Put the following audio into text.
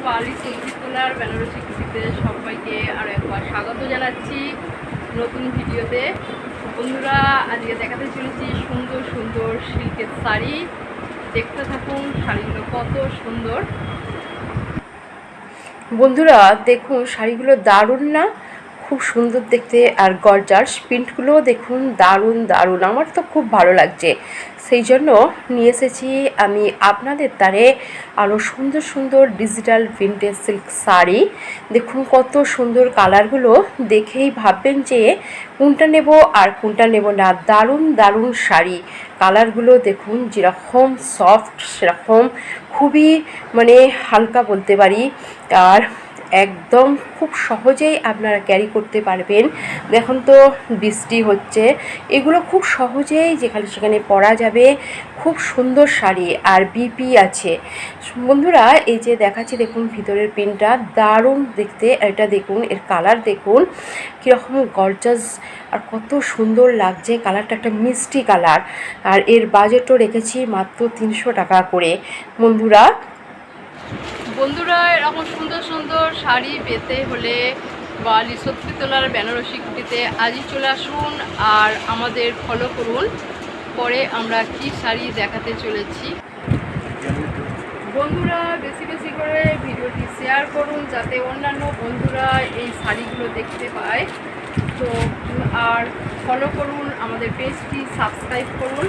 বালি সঞ্চিতলার বেনারসি কুটিতে সবাইকে আরও একবার স্বাগত জানাচ্ছি নতুন ভিডিওতে। বন্ধুরা, আজকে দেখাতে চলেছি সুন্দর সুন্দর সিল্কের শাড়ি। দেখতে থাকুন শাড়িগুলো কত সুন্দর। বন্ধুরা দেখুন শাড়িগুলো দারুণ না, খুব সুন্দর দেখতে। আর গর্জাস প্রিন্টগুলোও দেখুন দারুণ দারুণ, আমার তো খুব ভালো লাগছে। সেই জন্য নিয়ে এসেছি আমি আপনাদের দ্বারে আরও সুন্দর সুন্দর ডিজিটাল ভিন্টেজ সিল্ক শাড়ি। দেখুন কত সুন্দর কালারগুলো, দেখেই ভাববেন যে কোনটা নেব আর কোনটা নেব না। দারুণ দারুণ শাড়ি, কালারগুলো দেখুন যেরকম সফট সেরকম খুবই হালকা বলতে পারি। আর একদম খুব সহজেই আপনারা ক্যারি করতে পারবেন। দেখুন তো বৃষ্টি হচ্ছে, এগুলো খুব সহজেই যেখানে সেখানে পরা যাবে। খুব সুন্দর শাড়ি আর বিপি আছে। বন্ধুরা এই যে দেখাচ্ছি দেখুন ভিতরের প্রিন্টটা দারুণ দেখতে। এটা দেখুন, এর কালার দেখুন কীরকম গর্জাস আর কত সুন্দর লাগছে। কালারটা একটা মিষ্টি কালার। আর এর বাজেটও রেখেছি মাত্র 300 টাকা করে। বন্ধুরা এরকম সুন্দর সুন্দর শাড়ি পেতে হলে বালি সঞ্চিতলার বেনারসি কুটিতে আজই চলে আসুন আর আমাদের ফলো করুন। পরে আমরা কি শাড়ি দেখাতে চলেছি। বন্ধুরা বেশি বেশি করে ভিডিওটি শেয়ার করুন যাতে অন্যান্য বন্ধুরা এই শাড়িগুলো দেখতে পায়। তো আর ফলো করুন, আমাদের পেজটি সাবস্ক্রাইব করুন।